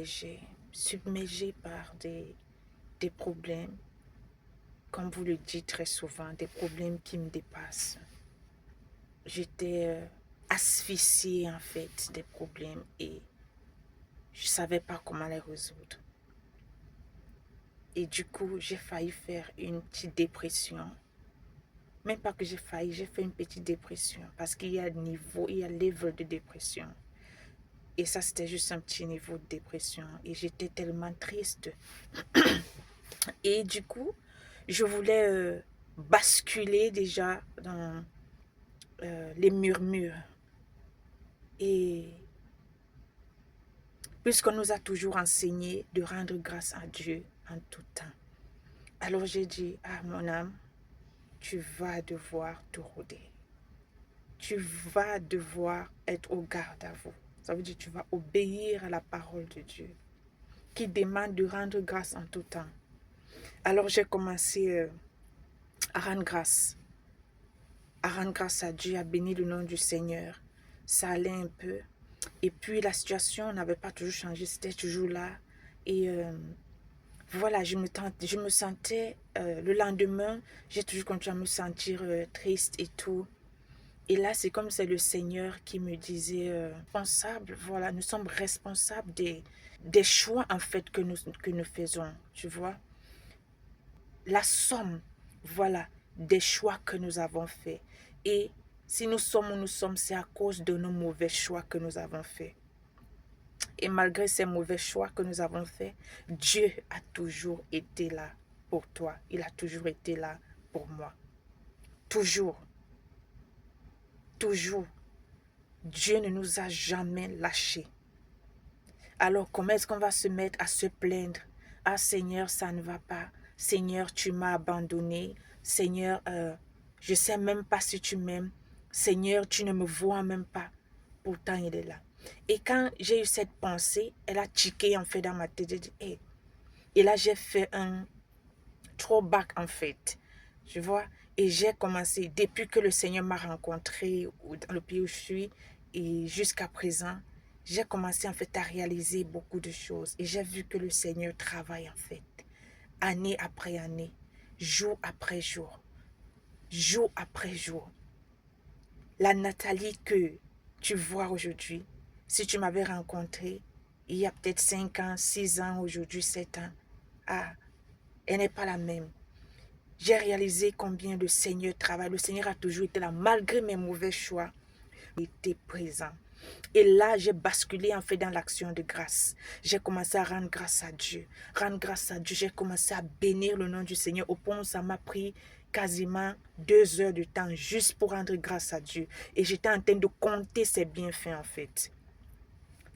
J'ai submergé par des problèmes, comme vous le dites très souvent, des problèmes qui me dépassent. J'étais asphyxiée en fait des problèmes et je ne savais pas comment les résoudre. Et du coup, j'ai failli faire une petite dépression. Même pas que j'ai failli, j'ai fait une petite dépression parce qu'il y a niveau, il y a level de dépression. Et ça, c'était juste un petit niveau de dépression. Et j'étais tellement triste. Et du coup, je voulais basculer déjà dans les murmures. Et puisqu'on nous a toujours enseigné de rendre grâce à Dieu en tout temps. Alors j'ai dit, ah mon âme, tu vas devoir te rôder. Tu vas devoir être au garde à vous. Ça veut dire que tu vas obéir à la parole de Dieu qui demande de rendre grâce en tout temps. Alors j'ai commencé à rendre grâce. À rendre grâce à Dieu, à bénir le nom du Seigneur. Ça allait un peu. Et puis la situation n'avait pas toujours changé, c'était toujours là. Et voilà, je me sentais, le lendemain, j'ai toujours continué à me sentir triste et tout. Et là, c'est comme c'est le Seigneur qui me disait, responsable, voilà, nous sommes responsables des choix en fait que nous faisons, tu vois. La somme, voilà, des choix que nous avons faits. Et si nous sommes où nous sommes, c'est à cause de nos mauvais choix que nous avons faits. Et malgré ces mauvais choix que nous avons faits, Dieu a toujours été là pour toi. Il a toujours été là pour moi. Toujours. Toujours. Dieu ne nous a jamais lâchés. Alors comment est-ce qu'on va se mettre à se plaindre? Ah Seigneur, ça ne va pas. Seigneur, tu m'as abandonné. Seigneur, je ne sais même pas si tu m'aimes. Seigneur, tu ne me vois même pas. Pourtant, il est là. Et quand j'ai eu cette pensée, elle a tiqué en fait dans ma tête. J'ai dit, hey. Et là, j'ai fait un throwback en fait. Tu vois? Et j'ai commencé, depuis que le Seigneur m'a rencontré dans le pays où je suis, et jusqu'à présent, j'ai commencé en fait à réaliser beaucoup de choses. Et j'ai vu que le Seigneur travaille en fait, année après année, jour après jour, jour après jour. La Nathalie que tu vois aujourd'hui, si tu m'avais rencontré il y a peut-être 5 ans, 6 ans, aujourd'hui 7 ans, ah, elle n'est pas la même. J'ai réalisé combien le Seigneur travaille. Le Seigneur a toujours été là, malgré mes mauvais choix. Il était présent. Et là, j'ai basculé en fait dans l'action de grâce. J'ai commencé à rendre grâce à Dieu. Rendre grâce à Dieu, j'ai commencé à bénir le nom du Seigneur au point où ça m'a pris quasiment 2 heures de temps juste pour rendre grâce à Dieu. Et j'étais en train de compter ses bienfaits en fait.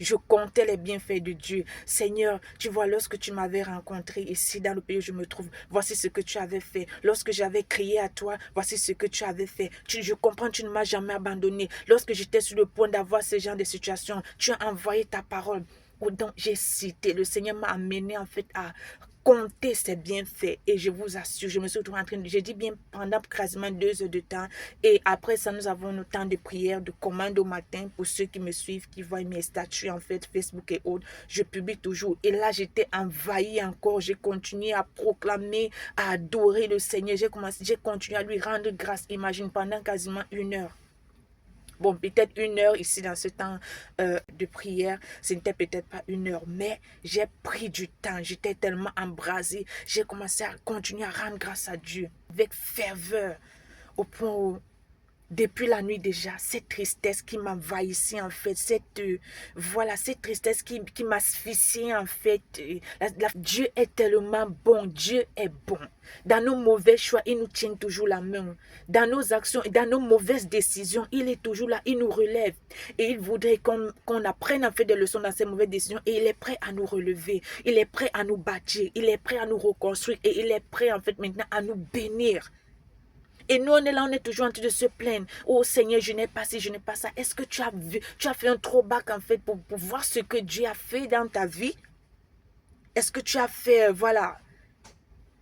Je comptais les bienfaits de Dieu. Seigneur, tu vois, lorsque tu m'avais rencontré ici dans le pays où je me trouve, voici ce que tu avais fait. Lorsque j'avais crié à toi, voici ce que tu avais fait. Je comprends, tu ne m'as jamais abandonné. Lorsque j'étais sur le point d'avoir ce genre de situation, tu as envoyé ta parole. Donc, j'ai cité, le Seigneur m'a amené en fait à compter ses bienfaits et je vous assure, je me suis retrouvée en train de, j'ai dit bien pendant quasiment 2 heures de temps et après ça nous avons nos temps de prière, de commande au matin pour ceux qui me suivent, qui voient mes statuts en fait, Facebook et autres, je publie toujours et là j'étais envahie encore, j'ai continué à proclamer, à adorer le Seigneur, j'ai continué à lui rendre grâce, imagine pendant quasiment 1 heure. Bon, peut-être 1 heure ici dans ce temps de prière, ce n'était peut-être pas 1 heure, mais j'ai pris du temps, j'étais tellement embrasée, j'ai commencé à continuer à rendre grâce à Dieu avec ferveur, au point où depuis la nuit déjà, cette tristesse qui m'envahissait en fait, cette tristesse qui m'asphyxiait en fait. Dieu est tellement bon, Dieu est bon. Dans nos mauvais choix, il nous tient toujours la main. Dans nos actions et dans nos mauvaises décisions, il est toujours là, il nous relève. Et il voudrait qu'on apprenne en fait des leçons dans ces mauvaises décisions et il est prêt à nous relever. Il est prêt à nous bâtir, il est prêt à nous reconstruire et il est prêt en fait maintenant à nous bénir. Et nous, on est là, on est toujours en train de se plaindre. Oh Seigneur, je n'ai pas ci, je n'ai pas ça. Est-ce que tu as vu, tu as fait un throwback en fait pour voir ce que Dieu a fait dans ta vie? Est-ce que tu as fait, voilà,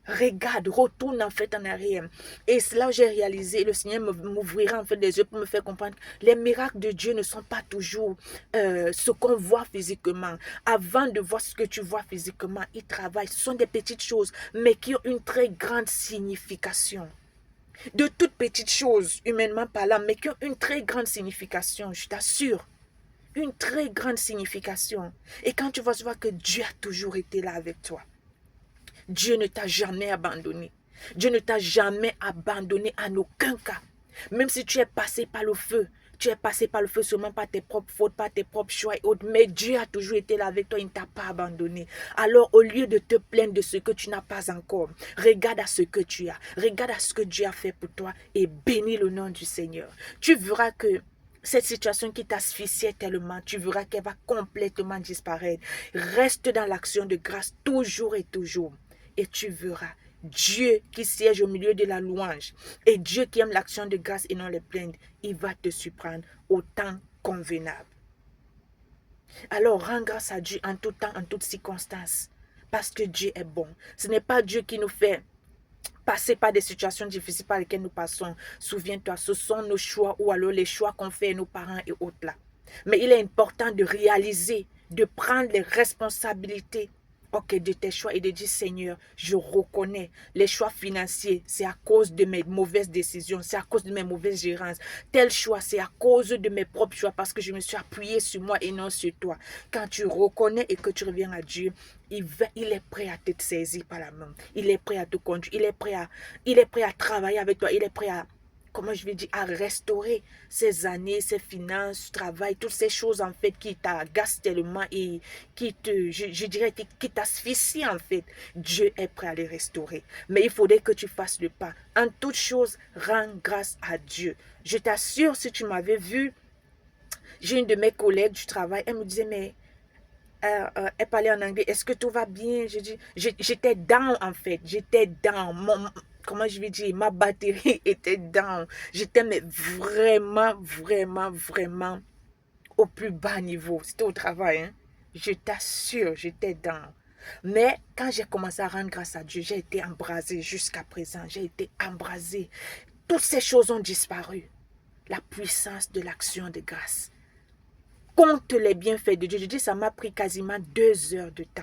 Regarde, retourne en fait en arrière. Et cela, j'ai réalisé, le Seigneur m'ouvrira en fait les yeux pour me faire comprendre. Les miracles de Dieu ne sont pas toujours ce qu'on voit physiquement. Avant de voir ce que tu vois physiquement, il travaille. Ce sont des petites choses, mais qui ont une très grande signification. De toutes petites choses, humainement parlant, mais qui ont une très grande signification, je t'assure. Une très grande signification. Et quand tu vas voir que Dieu a toujours été là avec toi. Dieu ne t'a jamais abandonné. Dieu ne t'a jamais abandonné en aucun cas. Même si tu es passé par le feu, tu es passé par le feu seulement par tes propres fautes, par tes propres choix et autres, mais Dieu a toujours été là avec toi, il ne t'a pas abandonné. Alors au lieu de te plaindre de ce que tu n'as pas encore, regarde à ce que tu as, regarde à ce que Dieu a fait pour toi et bénis le nom du Seigneur. Tu verras que cette situation qui t'asphyxiait tellement, tu verras qu'elle va complètement disparaître. Reste dans l'action de grâce toujours et toujours. Et tu verras Dieu qui siège au milieu de la louange et Dieu qui aime l'action de grâce et non les plaintes, il va te surprendre au temps convenable. Alors rends grâce à Dieu en tout temps, en toutes circonstances, parce que Dieu est bon. Ce n'est pas Dieu qui nous fait passer par des situations difficiles par lesquelles nous passons. Souviens-toi, ce sont nos choix ou alors les choix qu'ont fait nos parents et autres là. Mais il est important de réaliser, de prendre les responsabilités de tes choix et de dire Seigneur, je reconnais les choix financiers, c'est à cause de mes mauvaises décisions, c'est à cause de mes mauvaises gérances. Tel choix, c'est à cause de mes propres choix parce que je me suis appuyé sur moi et non sur toi. Quand tu reconnais et que tu reviens à Dieu, il est prêt à te saisir par la main. Il est prêt à te conduire. Il est prêt à travailler avec toi. Il est prêt à, comment je vais dire, à restaurer ces années, ces finances, ce travail, toutes ces choses en fait qui t'agacent tellement et qui te, je dirais, qui t'asphyxient en fait. Dieu est prêt à les restaurer. Mais il faudrait que tu fasses le pas. En toute chose, rends grâce à Dieu. Je t'assure, si tu m'avais vu, j'ai une de mes collègues du travail, elle me disait, mais elle parlait en anglais. Est-ce que tout va bien? Je dis, j'étais down en fait. J'étais down. Comment je vais dire? Ma batterie était down. J'étais mais vraiment, vraiment, vraiment au plus bas niveau. C'était au travail. Hein? Je t'assure, j'étais down. Mais quand j'ai commencé à rendre grâce à Dieu, j'ai été embrasée jusqu'à présent. J'ai été embrasée. Toutes ces choses ont disparu. La puissance de l'action de grâce. Compte les bienfaits de Dieu. Je dis, ça m'a pris quasiment 2 heures de temps.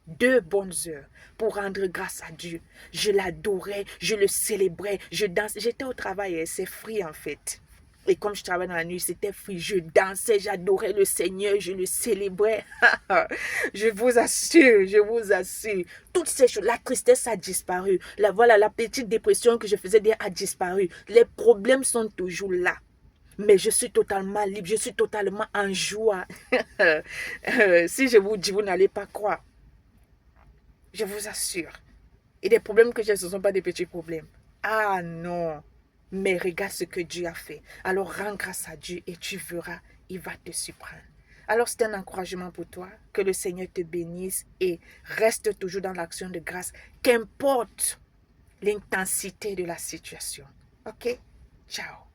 2 bonnes heures pour rendre grâce à Dieu. Je l'adorais, je le célébrais, je dansais. J'étais au travail et c'est free en fait. Et comme je travaillais dans la nuit, c'était free. Je dansais, j'adorais le Seigneur, je le célébrais. Je vous assure, je vous assure. Toutes ces choses, la tristesse a disparu. Voilà, la petite dépression que je faisais a disparu. Les problèmes sont toujours là. Mais je suis totalement libre, je suis totalement en joie. Si je vous dis, vous n'allez pas croire. Je vous assure. Et les problèmes que j'ai, ce ne sont pas des petits problèmes. Ah non. Mais regarde ce que Dieu a fait. Alors rends grâce à Dieu et tu verras, il va te surprendre. Alors c'est un encouragement pour toi. Que le Seigneur te bénisse et reste toujours dans l'action de grâce. Qu'importe l'intensité de la situation. Ok? Ciao.